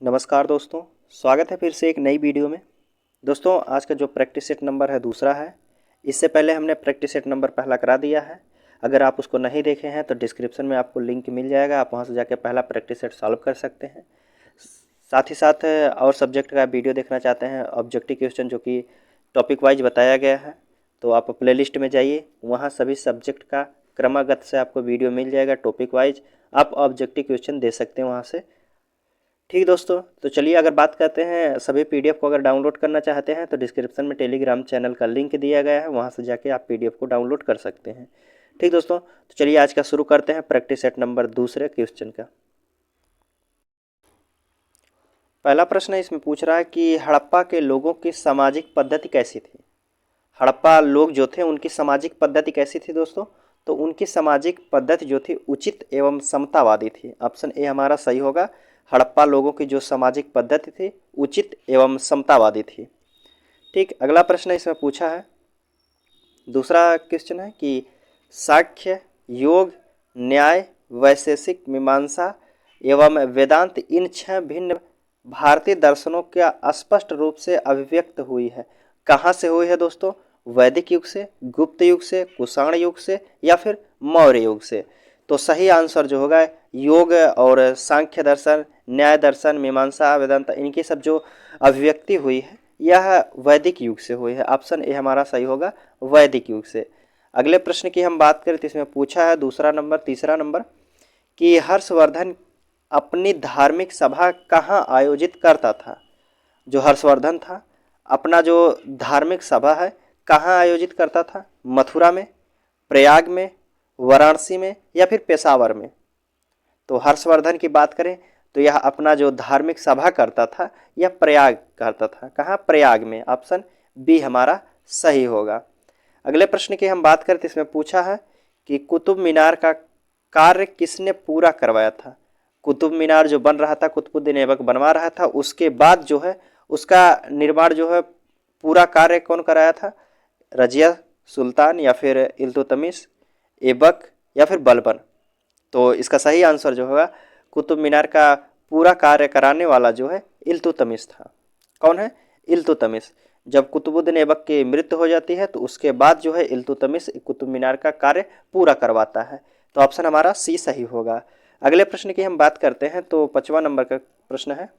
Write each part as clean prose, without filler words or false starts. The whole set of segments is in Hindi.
नमस्कार दोस्तों, स्वागत है फिर से एक नई वीडियो में। दोस्तों, आज का जो प्रैक्टिस सेट नंबर है दूसरा है। इससे पहले हमने प्रैक्टिस सेट नंबर पहला करा दिया है। अगर आप उसको नहीं देखे हैं तो डिस्क्रिप्शन में आपको लिंक मिल जाएगा, आप वहां से जाके पहला प्रैक्टिस सेट सॉल्व कर सकते हैं। साथ ही साथ और सब्जेक्ट का वीडियो देखना चाहते हैं, ऑब्जेक्टिव क्वेश्चन जो कि टॉपिक वाइज बताया गया है, तो आप प्लेलिस्ट में जाइए, वहाँ सभी सब्जेक्ट का क्रमागत से आपको वीडियो मिल जाएगा। टॉपिक वाइज आप ऑब्जेक्टिव क्वेश्चन दे सकते हैं वहाँ से। ठीक दोस्तों, तो चलिए अगर बात करते हैं, सभी पीडीएफ को अगर डाउनलोड करना चाहते हैं तो डिस्क्रिप्शन में टेलीग्राम चैनल का लिंक दिया गया है, वहां से जाके आप पीडीएफ को डाउनलोड कर सकते हैं। ठीक दोस्तों, तो चलिए आज का शुरू करते हैं प्रैक्टिस सेट नंबर दूसरे क्वेश्चन का। पहला प्रश्न इसमें पूछ रहा है कि हड़प्पा के लोगों की सामाजिक पद्धति कैसी थी। हड़प्पा लोग जो थे उनकी सामाजिक पद्धति कैसी थी दोस्तों? तो उनकी सामाजिक पद्धति जो थी उचित एवं समतावादी थी। ऑप्शन ए हमारा सही होगा। हड़प्पा लोगों की जो सामाजिक पद्धति थी उचित एवं समतावादी थी। ठीक, अगला प्रश्न इसमें पूछा है, दूसरा क्वेश्चन है कि सांख्य, योग, न्याय, वैशेषिक मीमांसा एवं वेदांत इन 6 भिन्न भारतीय दर्शनों का स्पष्ट रूप से अभिव्यक्त हुई है। कहाँ से हुई है दोस्तों? वैदिक युग से, गुप्त युग से, कुषाण युग से या फिर मौर्य युग से? तो सही आंसर जो होगा योग और सांख्य दर्शन, न्याय दर्शन, मीमांसा, वेदांत इनकी सब जो अभिव्यक्ति हुई है यह वैदिक युग से हुई है। ऑप्शन ए हमारा सही होगा, वैदिक युग से। अगले प्रश्न की हम बात करें तो इसमें पूछा है तीसरा नंबर कि हर्षवर्धन अपनी धार्मिक सभा कहाँ आयोजित करता था। जो हर्षवर्धन था अपना जो धार्मिक सभा है कहाँ आयोजित करता था? मथुरा में, प्रयाग में, वाराणसी में या फिर पेशावर में? तो हर्षवर्धन की बात करें तो यह अपना जो धार्मिक सभा करता था यह प्रयाग करता था। कहाँ? प्रयाग में। ऑप्शन बी हमारा सही होगा। अगले प्रश्न की हम बात करें तो इसमें पूछा है कि कुतुब मीनार का कार्य किसने पूरा करवाया था। कुतुब मीनार जो बन रहा था, कुतुबुद्दीन ऐबक बनवा रहा था, उसके बाद जो है उसका निर्माण जो है पूरा कार्य कौन कराया था? रजिया सुल्तान या फिर इल्तुतमिश, ऐबक या फिर बलबन? तो इसका सही आंसर जो होगा कुतुब मीनार का पूरा कार्य कराने वाला जो है इल्तुतमिश था। कौन है? इल्तुतमिश। जब कुतुबुद्दीन ऐबक की मृत्यु हो जाती है तो उसके बाद जो है इल्तुतमिश कुतुब मीनार का कार्य पूरा करवाता है। तो ऑप्शन हमारा सी सही होगा। अगले प्रश्न की हम बात करते हैं तो 5वां नंबर का प्रश्न है।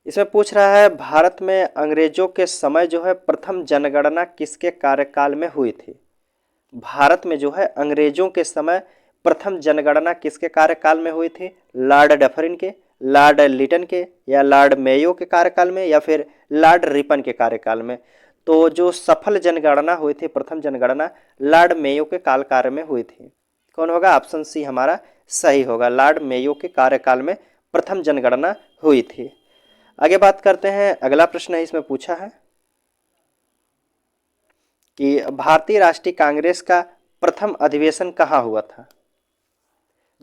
इसमें पूछ रहा है भारत में अंग्रेजों के समय जो है प्रथम जनगणना किसके कार्यकाल में हुई थी। भारत में जो है अंग्रेजों के समय प्रथम जनगणना किसके कार्यकाल में हुई थी? लॉर्ड डफरिन के, लॉर्ड लिटन के या लॉर्ड मेयो के कार्यकाल में या फिर लॉर्ड रिपन के कार्यकाल में? तो जो सफल जनगणना हुई थी, प्रथम जनगणना लॉर्ड मेयो के काल में हुई थी। कौन होगा? ऑप्शन सी हमारा सही होगा। लॉर्ड मेयो के कार्यकाल में प्रथम जनगणना हुई थी। आगे बात करते हैं, अगला प्रश्न है इसमें पूछा है कि भारतीय राष्ट्रीय कांग्रेस का प्रथम अधिवेशन कहाँ हुआ था।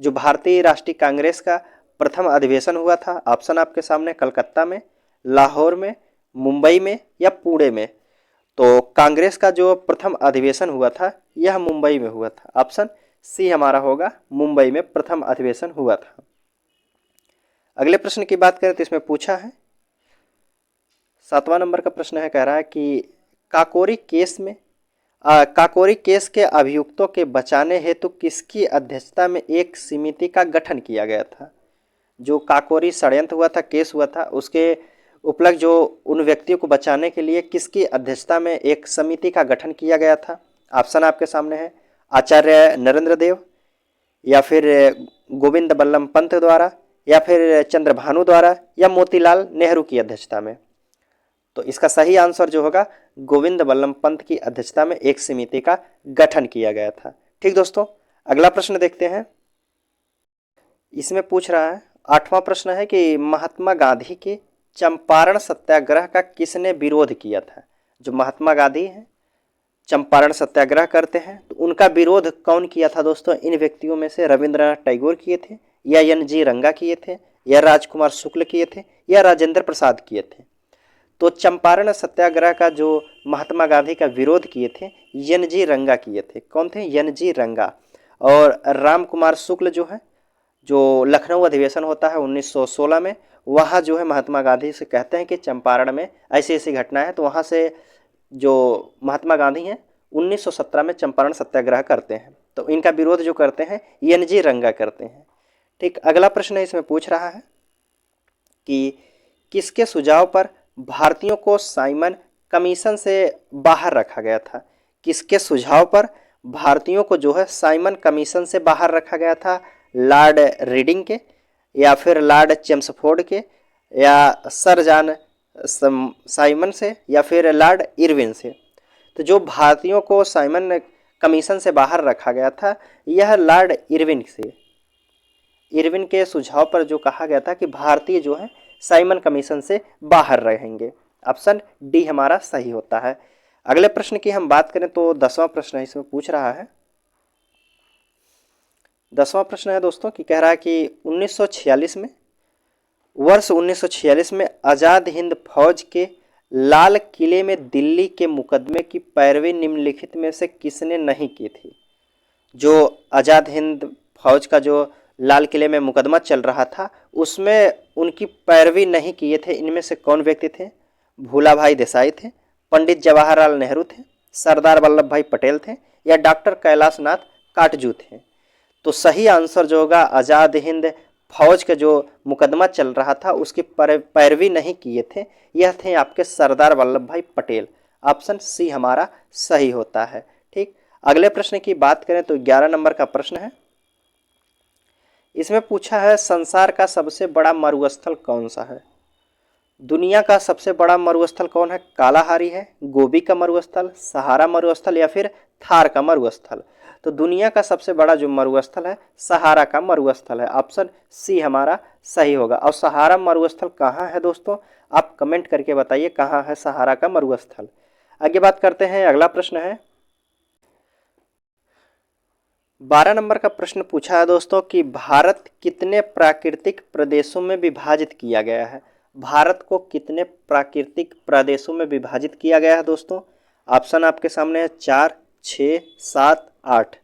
जो भारतीय राष्ट्रीय कांग्रेस का प्रथम अधिवेशन हुआ था, ऑप्शन आपके सामने कलकत्ता में, लाहौर में, मुंबई में या पुणे में? तो कांग्रेस का जो प्रथम अधिवेशन हुआ था यह मुंबई में हुआ था। ऑप्शन सी हमारा होगा, मुंबई में प्रथम अधिवेशन हुआ था। अगले प्रश्न की बात करें तो इसमें पूछा है 7वां नंबर का प्रश्न है, कह रहा है कि काकोरी केस के अभियुक्तों के बचाने हेतु किसकी अध्यक्षता में एक समिति का गठन किया गया था। जो काकोरी षड्यंत्र हुआ था, केस हुआ था, उसके उपलक्ष्य जो उन व्यक्तियों को बचाने के लिए किसकी अध्यक्षता में एक समिति का गठन किया गया था? ऑप्शन आपके सामने है, आचार्य नरेंद्र देव या फिर गोविंद बल्लभ पंत द्वारा या फिर चंद्रभानु द्वारा या मोतीलाल नेहरू की अध्यक्षता में? तो इसका सही आंसर जो होगा गोविंद बल्लभ पंत की अध्यक्षता में एक समिति का गठन किया गया था। ठीक दोस्तों, अगला प्रश्न देखते हैं। इसमें पूछ रहा है 8वां प्रश्न है कि महात्मा गांधी के चंपारण सत्याग्रह का किसने विरोध किया था। जो महात्मा गांधी हैं चंपारण सत्याग्रह करते हैं तो उनका विरोध कौन किया था दोस्तों? इन व्यक्तियों में से रविंद्रनाथ टैगोर किए थे या एन.जी. रंगा किए थे या राजकुमार शुक्ल किए थे या राजेंद्र प्रसाद किए थे? तो चंपारण सत्याग्रह का जो महात्मा गांधी का विरोध किए थे एन.जी. रंगा किए थे। कौन थे? एन.जी. रंगा। और राम कुमार शुक्ल जो है जो लखनऊ अधिवेशन होता है 1916 में, वहाँ जो है महात्मा गांधी से कहते हैं कि चंपारण में ऐसी ऐसी घटना है, तो वहाँ से जो महात्मा गांधी हैं 1917 में चंपारण सत्याग्रह करते हैं। तो इनका विरोध जो करते हैं एन.जी. रंगा करते हैं। ठीक, अगला प्रश्न इसमें पूछ रहा है कि किसके सुझाव पर भारतीयों को साइमन कमीशन से बाहर रखा गया था। किसके सुझाव पर भारतीयों को जो है साइमन कमीशन से बाहर रखा गया था? लॉर्ड रीडिंग के, या फिर लॉर्ड चेम्सफोर्ड के, या सर जॉन साइमन से, या फिर लॉर्ड इरविन से? तो जो भारतीयों को साइमन कमीशन से बाहर रखा गया था यह लॉर्ड इरविन से, इरविन के सुझाव पर जो कहा गया था कि भारतीय जो है साइमन कमीशन से बाहर रहेंगे। ऑप्शन डी हमारा सही होता है। अगले प्रश्न की हम बात करें तो 10वां प्रश्न इसमें पूछ रहा है। 10वां प्रश्न है दोस्तों कि कह रहा है कि 1946 में, वर्ष 1946 में आज़ाद हिंद फौज के लाल किले में दिल्ली के मुकदमे की पैरवी निम्नलिखित में से किसने नहीं की थी? जो आज़ाद हिंद फौज का जो लाल किले में मुकदमा चल रहा था उसमें उनकी पैरवी नहीं किए थे, इनमें से कौन व्यक्ति थे? भूलाभाई देसाई थे, पंडित जवाहरलाल नेहरू थे, सरदार वल्लभ भाई पटेल थे, या डॉक्टर कैलाश नाथ काटजू थे? तो सही आंसर जो होगा आज़ाद हिंद फौज का जो मुकदमा चल रहा था उसकी पैरवी नहीं किए थे, यह थे आपके सरदार वल्लभ भाई पटेल। ऑप्शन सी हमारा सही होता है। ठीक, अगले प्रश्न की बात करें तो 11 नंबर का प्रश्न है। इसमें पूछा है संसार का सबसे बड़ा मरुस्थल कौन सा है? दुनिया का सबसे बड़ा मरुस्थल कौन है? कालाहारी है, गोबी का मरुस्थल, सहारा मरुस्थल, या फिर थार का मरुस्थल? तो दुनिया का सबसे बड़ा जो मरुस्थल है सहारा का मरुस्थल है। ऑप्शन सी हमारा सही होगा। और सहारा मरुस्थल कहाँ है दोस्तों? आप कमेंट करके बताइए कहाँ है सहारा का मरुस्थल। आगे बात करते हैं, अगला प्रश्न है 12 नंबर का प्रश्न पूछा है दोस्तों कि भारत कितने प्राकृतिक प्रदेशों में विभाजित किया गया है? भारत को कितने प्राकृतिक प्रदेशों में विभाजित किया गया है दोस्तों? ऑप्शन आपके सामने है 4, 6, 7, 8।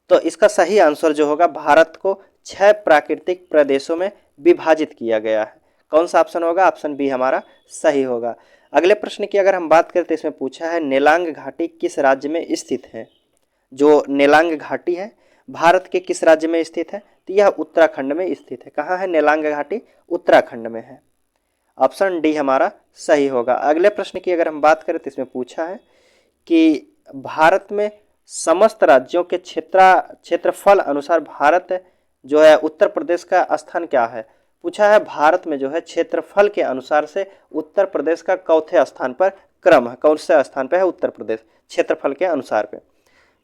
तो इसका सही आंसर जो होगा भारत को 6 प्राकृतिक प्रदेशों में विभाजित किया गया है। कौन सा ऑप्शन होगा? ऑप्शन बी हमारा सही होगा। अगले प्रश्न की अगर हम बात करें तो इसमें पूछा है नेलांग घाटी किस राज्य में स्थित है? जो नेलांग घाटी है भारत के किस राज्य में स्थित है? तो यह उत्तराखंड में स्थित है। कहाँ है नेलांग घाटी? उत्तराखंड में है। ऑप्शन डी हमारा सही होगा। अगले प्रश्न की अगर हम बात करें तो इसमें पूछा है कि भारत में समस्त राज्यों के क्षेत्रफल अनुसार भारत जो है उत्तर प्रदेश का स्थान क्या है? पूछा है भारत में जो है क्षेत्रफल के अनुसार से उत्तर प्रदेश का चौथे स्थान पर क्रम है। कौन से स्थान पर है उत्तर प्रदेश क्षेत्रफल के अनुसार पे?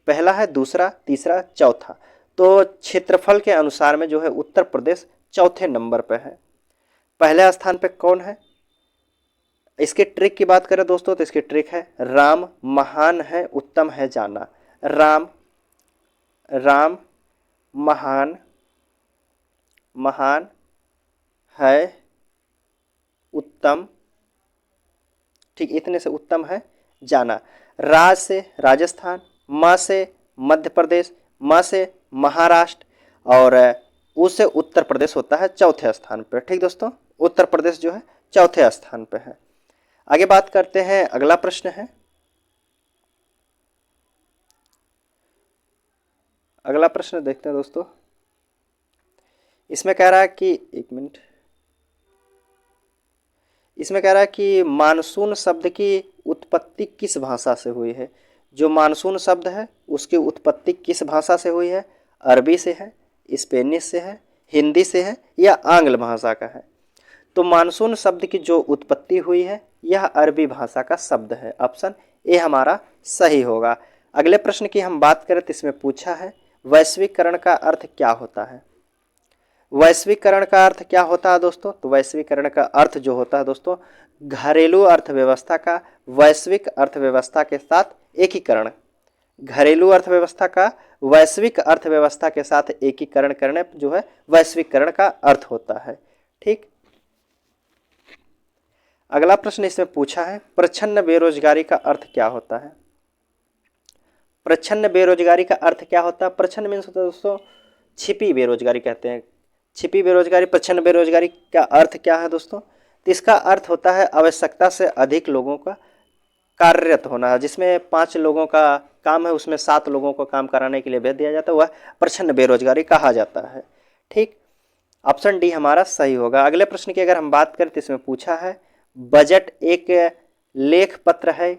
पहला है, दूसरा, तीसरा, चौथा। तो क्षेत्रफल के अनुसार में जो है उत्तर प्रदेश चौथे नंबर पे है। पहले स्थान पे कौन है? इसके ट्रिक की बात करें दोस्तों तो इसकी ट्रिक है राम महान है उत्तम है जाना। राम राम महान महान है उत्तम, ठीक, इतने से उत्तम है जाना। राज से राजस्थान, म से मध्य प्रदेश, म से महाराष्ट्र, और उ से उत्तर प्रदेश होता है चौथे स्थान पर। ठीक दोस्तों, उत्तर प्रदेश जो है चौथे स्थान पर है। आगे बात करते हैं, अगला प्रश्न है, अगला प्रश्न देखते हैं दोस्तों। इसमें कह रहा है कि एक मिनट, इसमें कह रहा है कि मानसून शब्द की उत्पत्ति किस भाषा से हुई है? जो मानसून शब्द है उसकी उत्पत्ति किस भाषा से हुई है? अरबी से है, स्पेनिश से है, हिंदी से है, या आंग्ल भाषा का है? तो मानसून शब्द की जो उत्पत्ति हुई है यह अरबी भाषा का शब्द है। ऑप्शन ए हमारा सही होगा। अगले प्रश्न की हम बात करें तो इसमें पूछा है वैश्वीकरण का अर्थ क्या होता है? वैश्वीकरण का अर्थ क्या होता है दोस्तों? तो वैश्वीकरण का अर्थ जो होता है दोस्तों घरेलू अर्थव्यवस्था का वैश्विक अर्थव्यवस्था के साथ एकीकरण। घरेलू अर्थव्यवस्था का वैश्विक अर्थव्यवस्था के साथ एकीकरण करने जो है वैश्वीकरण का अर्थ होता है। ठीक, अगला प्रश्न इसमें पूछा है प्रच्छन्न बेरोजगारी का अर्थ क्या होता है? प्रच्छन्न बेरोजगारी का अर्थ क्या होता है? प्रच्छन्न मीन्स होता है दोस्तों छिपी बेरोजगारी कहते हैं। छिपी बेरोजगारी, प्रच्छन्न बेरोजगारी का अर्थ क्या है दोस्तों? तो इसका अर्थ होता है आवश्यकता से अधिक लोगों का कार्यरत होना, जिसमें 5 लोगों का काम है उसमें 7 लोगों को काम कराने के लिए भेज दिया जाता है, वह प्रच्छन्न बेरोजगारी कहा जाता है। ठीक, ऑप्शन डी हमारा सही होगा। अगले प्रश्न की अगर हम बात करें तो इसमें पूछा है बजट एक लेख पत्र है,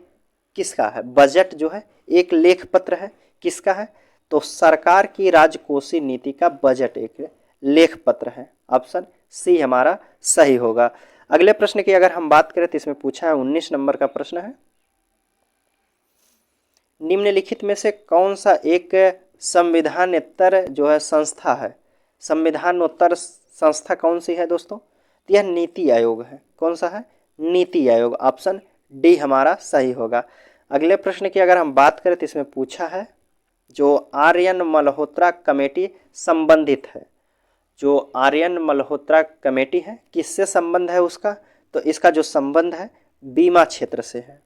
किसका है? बजट जो है एक लेख पत्र है, किसका है? तो सरकार की राजकोषीय नीति का बजट एक लेख पत्र है। ऑप्शन सी हमारा सही होगा। अगले प्रश्न की अगर हम बात करें तो इसमें पूछा है 19 नंबर का प्रश्न है, निम्नलिखित में से कौन सा एक संविधानेतर जो है संस्था है? संविधानोत्तर संस्था कौन सी है दोस्तों? तो यह नीति आयोग है। कौन सा है? नीति आयोग। ऑप्शन डी हमारा सही होगा। अगले प्रश्न की अगर हम बात करें तो इसमें पूछा है जो आर्यन मल्होत्रा कमेटी संबंधित है, जो आर्यन मल्होत्रा कमेटी है किससे संबंध है उसका? तो इसका जो संबंध है बीमा क्षेत्र से है।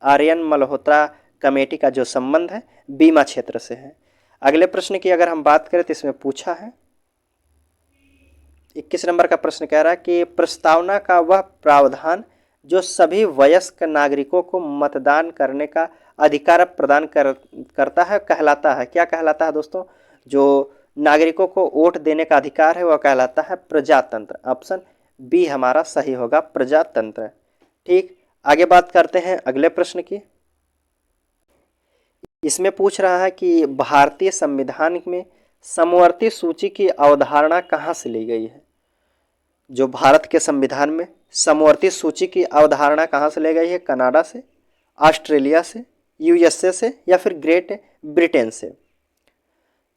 आर्यन मल्होत्रा कमेटी का जो संबंध है बीमा क्षेत्र से है। अगले प्रश्न की अगर हम बात करें तो इसमें पूछा है 21 नंबर का प्रश्न कह रहा है कि प्रस्तावना का वह प्रावधान जो सभी वयस्क नागरिकों को मतदान करने का अधिकार प्रदान करता है कहलाता है, क्या कहलाता है दोस्तों? जो नागरिकों को वोट देने का अधिकार है वह कहलाता है प्रजातंत्र। ऑप्शन बी हमारा सही होगा, प्रजातंत्र। ठीक, आगे बात करते हैं अगले प्रश्न की। इसमें पूछ रहा है कि भारतीय संविधान में समवर्ती सूची की अवधारणा कहाँ से ली गई है? जो भारत के संविधान में समवर्ती सूची की अवधारणा कहाँ से ली गई है? कनाडा से, ऑस्ट्रेलिया से, यूएसए से या फिर ग्रेट ब्रिटेन से?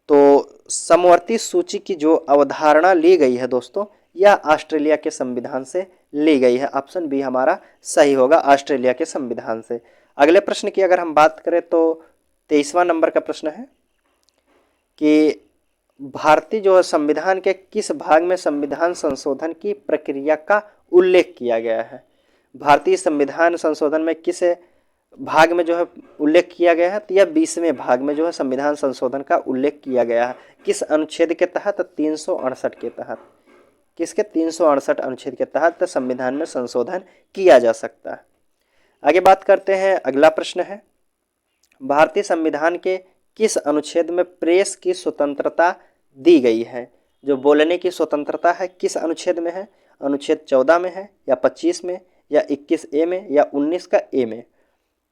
तो समवर्ती सूची की जो अवधारणा ली गई है दोस्तों यह ऑस्ट्रेलिया के संविधान से ली गई है। ऑप्शन बी हमारा सही होगा, ऑस्ट्रेलिया के संविधान से। अगले प्रश्न की अगर हम बात करें तो 23वां नंबर का प्रश्न है कि भारतीय जो है संविधान के किस भाग में संविधान संशोधन की प्रक्रिया का उल्लेख किया गया है? भारतीय संविधान संशोधन में किस भाग में जो है उल्लेख किया गया है? तो यह 20वें भाग में जो है संविधान संशोधन का उल्लेख किया गया है। किस अनुच्छेद के तहत? 368 के तहत। किसके? 368 अनुच्छेद के तहत संविधान में संशोधन किया जा सकता है। आगे बात करते हैं, अगला प्रश्न है भारतीय संविधान के किस अनुच्छेद में प्रेस की स्वतंत्रता दी गई है? जो बोलने की स्वतंत्रता है किस अनुच्छेद में है? अनुच्छेद 14 में है या 25 में या 21A में या 19 का ए में?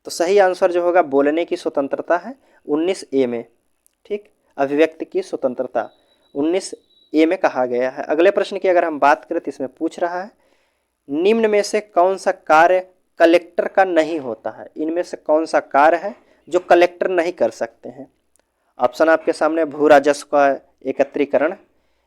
तो सही आंसर जो होगा बोलने की स्वतंत्रता है 19A में। ठीक, अभिव्यक्ति की स्वतंत्रता 19A में कहा गया है। अगले प्रश्न की अगर हम बात करें तो इसमें पूछ रहा है निम्न में से कौन सा कार्य कलेक्टर का नहीं होता है? इनमें से कौन सा कार्य है जो कलेक्टर नहीं कर सकते हैं? ऑप्शन आपके सामने भू राजस्व का एकत्रीकरण,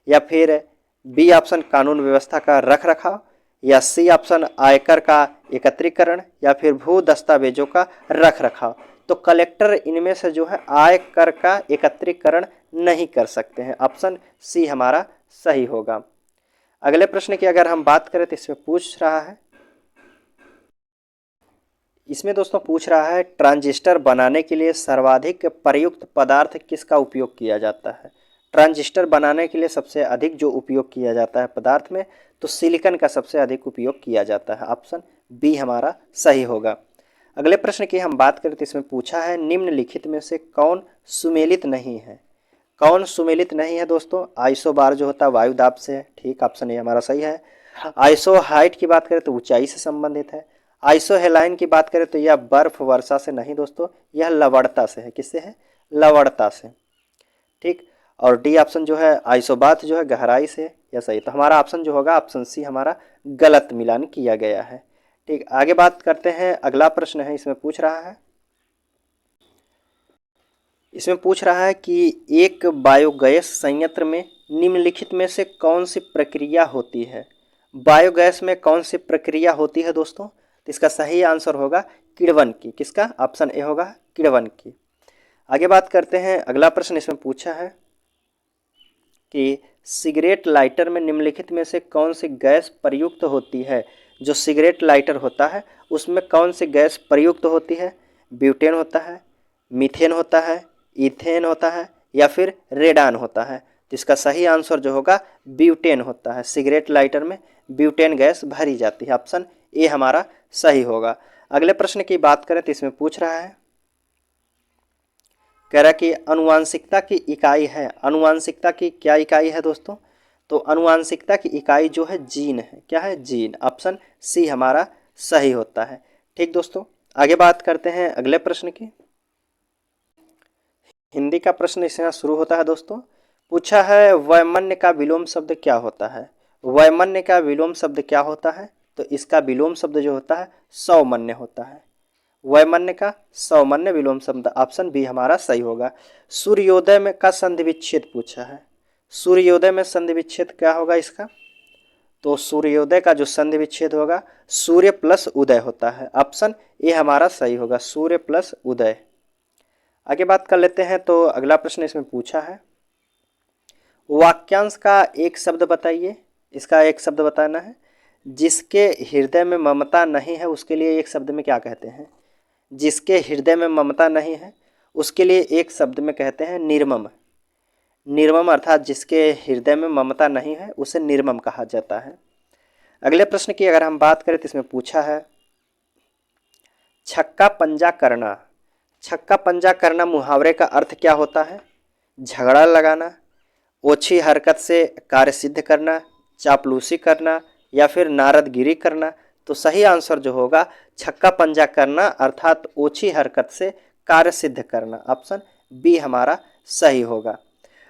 या फिर बी ऑप्शन कानून व्यवस्था का रख रखाव, या सी ऑप्शन आयकर का एकत्रीकरण, या फिर भू दस्तावेजों का रख रखाव। तो कलेक्टर इनमें से जो है आयकर का एकत्रीकरण नहीं कर सकते हैं। ऑप्शन सी हमारा सही होगा। अगले प्रश्न की अगर हम बात करें तो इसमें पूछ रहा है, इसमें दोस्तों पूछ रहा है ट्रांजिस्टर बनाने के लिए सर्वाधिक प्रयुक्त पदार्थ किसका उपयोग किया जाता है? ट्रांजिस्टर बनाने के लिए सबसे अधिक जो उपयोग किया जाता है पदार्थ में, तो सिलिकॉन का सबसे अधिक उपयोग किया जाता है। ऑप्शन बी हमारा सही होगा। अगले प्रश्न की हम बात करें तो इसमें पूछा है निम्नलिखित में से कौन सुमेलित नहीं है? कौन सुमेलित नहीं है दोस्तों? आइसो बार जो होता है वायु दाब से है। ठीक, ऑप्शन ए हमारा सही है। आइसो हाइट की बात करें तो ऊंचाई से संबंधित है। आइसो हेलाइन की बात करें तो यह बर्फ वर्षा से नहीं दोस्तों, यह लवणता से है। किससे है? लवणता से। ठीक, और डी ऑप्शन जो है आइसोबाथ जो है गहराई से, या सही। तो हमारा ऑप्शन जो होगा ऑप्शन सी हमारा गलत मिलान किया गया है। ठीक, आगे बात करते हैं, अगला प्रश्न है इसमें पूछ रहा है कि एक बायोगैस संयंत्र में निम्नलिखित में से कौन सी प्रक्रिया होती है? बायोगैस में कौन सी प्रक्रिया होती है दोस्तों? तो इसका सही आंसर होगा किण्वन की। किसका? ऑप्शन ए होगा किण्वन की। आगे बात करते हैं, अगला प्रश्न इसमें पूछा है कि सिगरेट लाइटर में निम्नलिखित में से कौन सी गैस प्रयुक्त होती है? जो सिगरेट लाइटर होता है उसमें कौन सी गैस प्रयुक्त होती है? ब्यूटेन होता है, मीथेन होता है, इथेन होता है या फिर रेडान होता है? तो इसका सही आंसर जो होगा ब्यूटेन होता है। सिगरेट लाइटर में ब्यूटेन गैस भरी जाती है। ऑप्शन ए हमारा सही होगा। अगले प्रश्न की बात करें तो इसमें पूछ रहा है, कह रहा है कि अनुवांशिकता की इकाई है। अनुवांशिकता की क्या इकाई है दोस्तों? तो अनुवांशिकता की इकाई जो है जीन है। क्या है? जीन। ऑप्शन सी हमारा सही होता है। ठीक दोस्तों, आगे बात करते हैं अगले प्रश्न की। हिंदी का प्रश्न इसके यहाँ शुरू होता है दोस्तों। पूछा है वैमन्य का विलोम शब्द क्या होता है? वैमन्य का विलोम शब्द क्या होता है? तो इसका विलोम शब्द जो होता है सौमन्य होता है। वैमन्य का सौमन्य विलोम शब्द। ऑप्शन बी हमारा सही होगा। सूर्योदय में का संधि विच्छेद पूछा है। सूर्योदय में संधि विच्छेद क्या होगा इसका? तो सूर्योदय का जो संधि विच्छेद होगा सूर्य प्लस उदय होता है। ऑप्शन ए हमारा सही होगा, सूर्य प्लस उदय। आगे बात कर लेते हैं। तो अगला प्रश्न इसमें पूछा है, वाक्यांश का एक शब्द बताइए। इसका एक शब्द बताना है। जिसके हृदय में ममता नहीं है उसके लिए एक शब्द में क्या कहते हैं? जिसके हृदय में ममता नहीं है उसके लिए एक शब्द में कहते हैं निर्मम। निर्मम अर्थात जिसके हृदय में ममता नहीं है उसे निर्मम कहा जाता है। अगले प्रश्न की अगर हम बात करें तो इसमें पूछा है, छक्का पंजा करना। छक्का पंजा करना मुहावरे का अर्थ क्या होता है? झगड़ा लगाना, ओछी हरकत से कार्य सिद्ध करना, चापलूसी करना या फिर नारदगिरी करना। तो सही आंसर जो होगा छक्का पंजा करना अर्थात ओछी हरकत से कार्य सिद्ध करना। ऑप्शन बी हमारा सही होगा।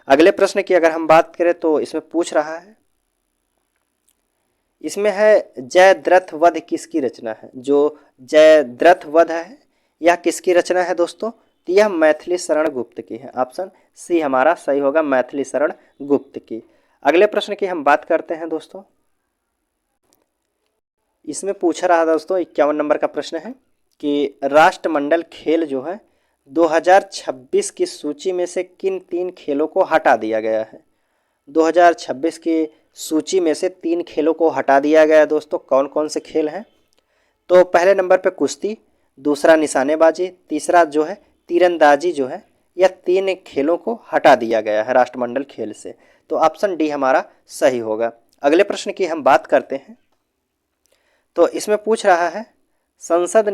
अगले प्रश्न की अगर हम बात करें तो इसमें पूछ रहा है, इसमें है जयद्रथ वध किसकी रचना है? जो जयद्रथ वध है यह किसकी रचना है दोस्तों? तो यह मैथिली शरण गुप्त की है। ऑप्शन सी हमारा सही होगा, मैथिली शरण गुप्त की। अगले प्रश्न की हम बात करते हैं दोस्तों। इसमें पूछ रहा था दोस्तों 51 नंबर का प्रश्न है कि राष्ट्रमंडल खेल जो है 2026 की सूची में से किन 3 खेलों को हटा दिया गया है? 2026 की सूची में से 3 खेलों को हटा दिया गया है दोस्तों। कौन कौन से खेल हैं? तो पहले नंबर पे कुश्ती, दूसरा निशानेबाजी, तीसरा जो है तीरंदाजी जो है, यह 3 खेलों को हटा दिया गया है राष्ट्रमंडल खेल से। तो ऑप्शन डी हमारा सही होगा। अगले प्रश्न की हम बात करते हैं। तो इसमें पूछ रहा है, संसद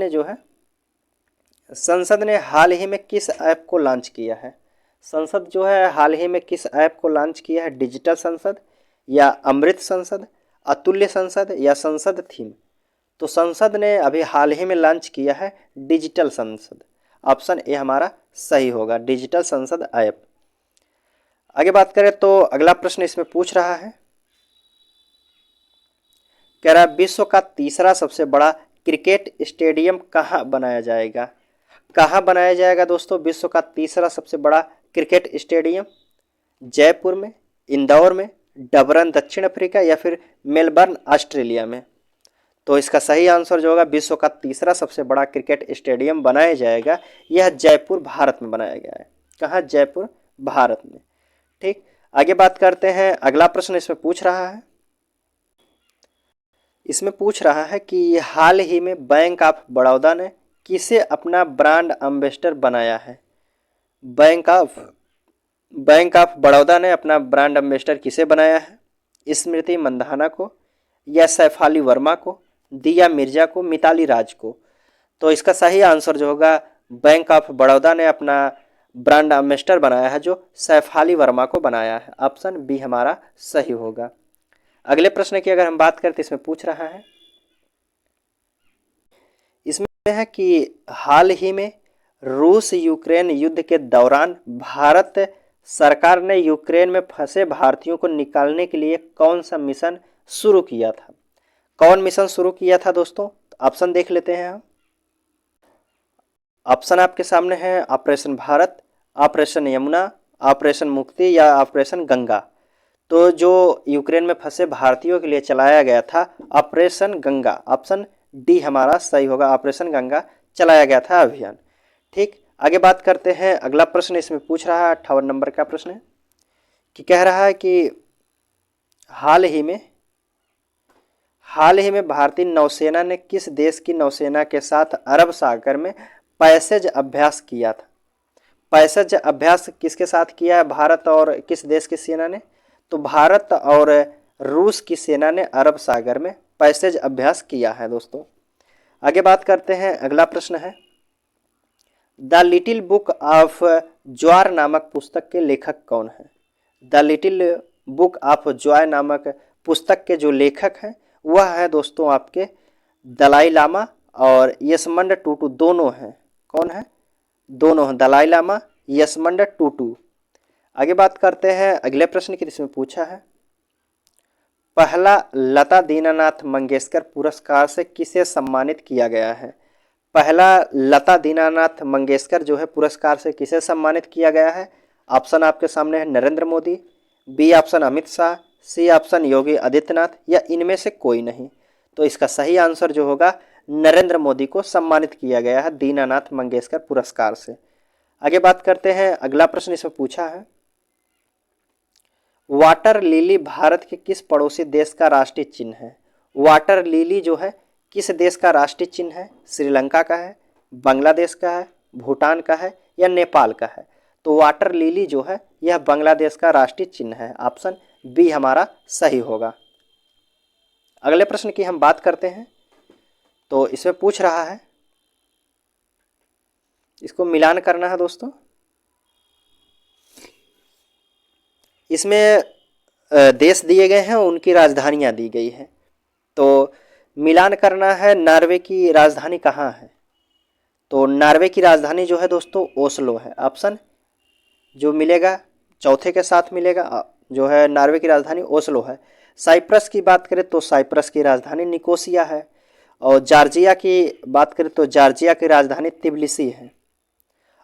ने हाल ही में किस ऐप को लॉन्च किया है? संसद जो है हाल ही में किस ऐप को लॉन्च किया है? डिजिटल संसद या अमृत संसद, अतुल्य संसद या संसद थीम? तो संसद ने अभी हाल ही में लॉन्च किया है डिजिटल संसद। ऑप्शन ए हमारा सही होगा, डिजिटल संसद ऐप। आगे बात करें तो अगला प्रश्न इसमें पूछ रहा है, कह रहा है विश्व का तीसरा सबसे बड़ा क्रिकेट स्टेडियम कहाँ बनाया जाएगा? कहाँ बनाया जाएगा दोस्तों विश्व का तीसरा सबसे बड़ा क्रिकेट स्टेडियम? जयपुर में, इंदौर में, डबरन दक्षिण अफ्रीका या फिर मेलबर्न ऑस्ट्रेलिया में? तो इसका सही आंसर जो होगा विश्व का तीसरा सबसे बड़ा क्रिकेट स्टेडियम बनाया जाएगा यह जयपुर भारत में बनाया गया है। कहाँ? जयपुर भारत में। ठीक, आगे बात करते हैं। अगला प्रश्न इसमें पूछ रहा है, कि हाल ही में बैंक ऑफ बड़ौदा ने किसे अपना ब्रांड एम्बेसडर बनाया है? बैंक ऑफ बड़ौदा ने अपना ब्रांड एम्बेसडर किसे बनाया है? स्मृति मंधाना को या सैफाली वर्मा को, दिया मिर्जा को, मिताली राज को? तो इसका सही आंसर जो होगा बैंक ऑफ बड़ौदा ने अपना ब्रांड एम्बेसडर बनाया है जो सैफाली वर्मा को बनाया है। ऑप्शन बी हमारा सही होगा। अगले प्रश्न की अगर हम बात करें तो इसमें पूछ रहा है, इसमें है कि हाल ही में रूस यूक्रेन युद्ध के दौरान भारत सरकार ने यूक्रेन में फंसे भारतीयों को निकालने के लिए कौन सा मिशन शुरू किया था? कौन मिशन शुरू किया था दोस्तों? ऑप्शन देख लेते हैं हम। ऑप्शन आपके सामने है, operation Bharat, operation Yamuna, operation मुक्ति या ऑपरेशन गंगा। तो जो यूक्रेन में फंसे भारतीयों के लिए चलाया गया था ऑपरेशन गंगा। ऑप्शन डी हमारा सही होगा, ऑपरेशन गंगा चलाया गया था अभियान। ठीक, आगे बात करते हैं। अगला प्रश्न इसमें पूछ रहा है 58 नंबर का प्रश्न है कि कह रहा है कि हाल ही में भारतीय नौसेना ने किस देश की नौसेना के साथ अरब सागर में पैसेज अभ्यास किया था? पैसेज अभ्यास किसके साथ किया है भारत और किस देश की सेना ने? तो भारत और रूस की सेना ने अरब सागर में पैसेज अभ्यास किया है दोस्तों। आगे बात करते हैं, अगला प्रश्न है, द लिटिल बुक ऑफ ज्वार नामक पुस्तक के लेखक कौन है? द लिटिल बुक ऑफ ज्वार नामक पुस्तक के जो लेखक हैं वह है दोस्तों आपके दलाई लामा और यसमंड टूटू, दोनों हैं। कौन है? दोनों हैं, दलाई लामा, यसमंड टूटू। आगे बात करते हैं अगले प्रश्न की, जिसमें पूछा है, पहला लता दीनानाथ मंगेशकर पुरस्कार से किसे सम्मानित किया गया है? पहला लता दीनानाथ मंगेशकर जो है पुरस्कार से किसे सम्मानित किया गया है? ऑप्शन आपके सामने है, Narendra Modi, B option Amit Shah, C option Yogi Adityanath, या इनमें से कोई नहीं। तो इसका सही आंसर जो होगा, नरेंद्र मोदी को सम्मानित किया गया है दीनानाथ मंगेशकर पुरस्कार से। आगे बात करते हैं, अगला प्रश्न इसमें पूछा है, वाटर लिली भारत के किस पड़ोसी देश का राष्ट्रीय चिन्ह है? वाटर लिली जो है किस देश का राष्ट्रीय चिन्ह है? श्रीलंका का है, बांग्लादेश का है, भूटान का है, या नेपाल का है? तो वाटर लिली जो है यह बांग्लादेश का राष्ट्रीय चिन्ह है। ऑप्शन बी हमारा सही होगा। अगले प्रश्न की हम बात करते हैं, तो इसमें पूछ रहा है, इसको मिलान करना है दोस्तों। इसमें देश दिए गए हैं, उनकी राजधानियां दी गई हैं, तो मिलान करना है। नॉर्वे की राजधानी कहाँ है? तो नॉर्वे की राजधानी जो है दोस्तों ओस्लो है। ऑप्शन जो मिलेगा चौथे के साथ मिलेगा, जो है नॉर्वे की राजधानी ओस्लो है। साइप्रस की बात करें तो साइप्रस की राजधानी निकोसिया है, और जॉर्जिया की बात करें तो जॉर्जिया की राजधानी तिबिलिसी है,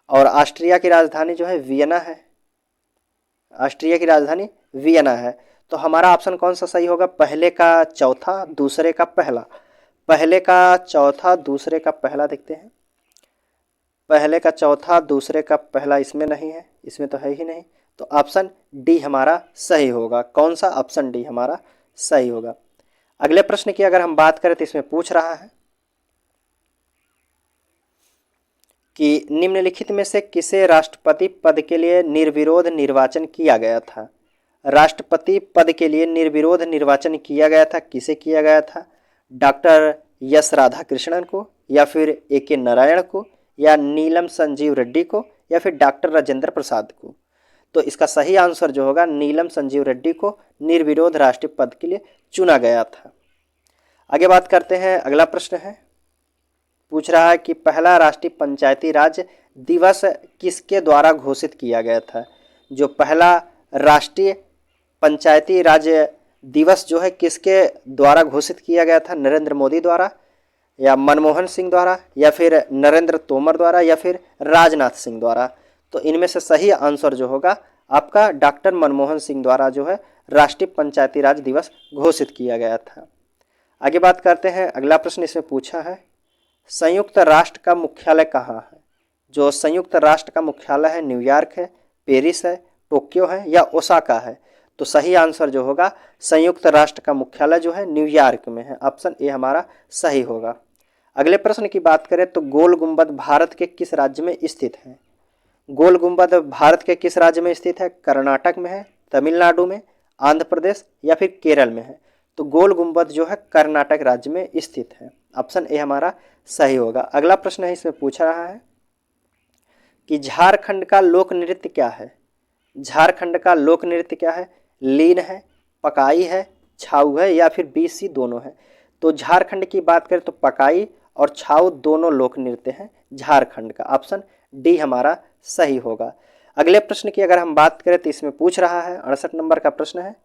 और ऑस्ट्रिया की राजधानी जो है वियना है। ऑस्ट्रिया की राजधानी वियना है। तो हमारा ऑप्शन कौन सा सही होगा? पहले का चौथा, दूसरे का पहला। पहले का चौथा, दूसरे का पहला देखते हैं। पहले का चौथा, दूसरे का पहला इसमें नहीं है, इसमें तो है ही नहीं, तो ऑप्शन डी हमारा सही होगा। कौन सा? ऑप्शन डी हमारा सही होगा। अगले प्रश्न की अगर हम बात करें तो इसमें पूछ रहा है कि निम्नलिखित में से किसे राष्ट्रपति पद के लिए निर्विरोध निर्वाचन किया गया था? राष्ट्रपति पद के लिए निर्विरोध निर्वाचन किया गया था, किसे किया गया था? डॉक्टर एस राधाकृष्णन को, या फिर ए.के. नारायण को, या नीलम संजीव रेड्डी को, या फिर डॉक्टर राजेंद्र प्रसाद को? तो इसका सही आंसर जो होगा, नीलम संजीव रेड्डी को निर्विरोध राष्ट्रपति पद के लिए चुना गया था। आगे बात करते हैं, अगला प्रश्न है, पूछ रहा है कि पहला राष्ट्रीय पंचायती राज दिवस किसके द्वारा घोषित किया गया था? जो पहला राष्ट्रीय पंचायती राज दिवस जो है किसके द्वारा घोषित किया गया था? नरेंद्र मोदी द्वारा, या मनमोहन सिंह द्वारा, या फिर नरेंद्र तोमर द्वारा, या फिर राजनाथ सिंह द्वारा? तो इनमें से सही आंसर जो होगा आपका डॉक्टर मनमोहन सिंह द्वारा जो है राष्ट्रीय पंचायती राज दिवस घोषित किया गया था। आगे बात करते हैं, अगला प्रश्न इसमें पूछा है, संयुक्त राष्ट्र का मुख्यालय कहाँ है? जो संयुक्त राष्ट्र का मुख्यालय है न्यूयॉर्क है, पेरिस है, टोक्यो है, या ओसाका है? तो सही आंसर जो होगा, संयुक्त राष्ट्र का मुख्यालय जो है न्यूयॉर्क में है। ऑप्शन ए हमारा सही होगा। अगले प्रश्न की बात करें तो गोल गुंबद भारत के किस राज्य में स्थित है? गोल गुंबद भारत के किस राज्य में स्थित है? कर्नाटक में है, तमिलनाडु में, आंध्र प्रदेश, या फिर केरल में है? तो गोल गुंबद जो है कर्नाटक राज्य में स्थित है। ऑप्शन ए हमारा सही होगा। अगला प्रश्न है, इसमें पूछ रहा है कि झारखंड का लोक नृत्य क्या है? झारखंड का लोक नृत्य क्या है? लीन है, पकाई है, छाऊ है, या फिर बी सी दोनों है? तो झारखंड की बात करें तो पकाई और छाऊ दोनों लोक नृत्य हैं झारखंड का। ऑप्शन डी हमारा सही होगा। अगले प्रश्न की अगर हम बात करें तो इसमें पूछ रहा है, 68 नंबर का प्रश्न है,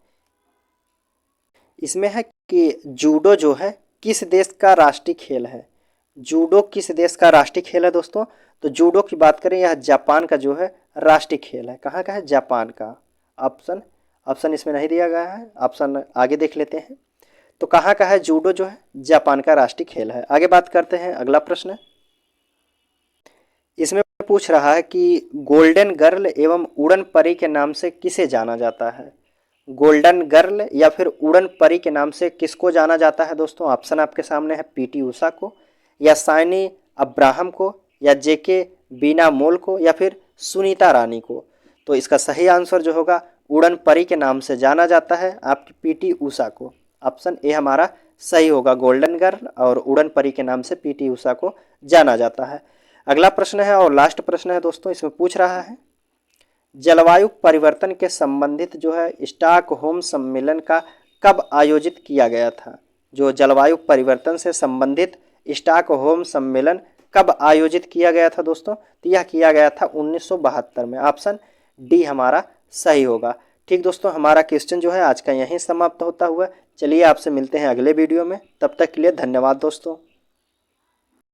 इसमें है कि जूडो जो है किस देश का राष्ट्रीय खेल है? जूडो किस देश का राष्ट्रीय खेल है दोस्तों? तो जूडो की बात करें, यह जापान का जो है राष्ट्रीय खेल है। कहाँ का है? जापान का। ऑप्शन इसमें नहीं दिया गया है, ऑप्शन आगे देख लेते हैं। तो कहाँ का है जूडो जो है? जापान का राष्ट्रीय खेल है। आगे बात करते हैं, अगला प्रश्न इसमें पूछ रहा है कि गोल्डन गर्ल एवं उड़न परी के नाम से किसे जाना जाता है? गोल्डन गर्ल या फिर उड़न परी के नाम से किसको जाना जाता है दोस्तों? ऑप्शन आपके सामने है, पीटी उषा को, या साइनी अब्राहम को, या जेके बीना मोल को, या फिर सुनीता रानी को। तो इसका सही आंसर जो होगा, उड़न परी के नाम से जाना जाता है आपकी पीटी उषा को। ऑप्शन ए हमारा सही होगा, गोल्डन गर्ल और उड़न परी के नाम से पीटी उषा को जाना जाता है। अगला प्रश्न है और लास्ट प्रश्न है दोस्तों, इसमें पूछ रहा है जलवायु परिवर्तन के संबंधित जो है स्टॉकहोम सम्मेलन का कब आयोजित किया गया था। जो जलवायु परिवर्तन से संबंधित स्टॉकहोम सम्मेलन कब आयोजित किया गया था दोस्तों, तो यह किया गया था 1972 में। ऑप्शन डी हमारा सही होगा। ठीक दोस्तों, हमारा क्वेश्चन जो है आज का यहीं समाप्त होता हुआ। चलिए आपसे मिलते हैं अगले वीडियो में, तब तक के लिए धन्यवाद दोस्तों।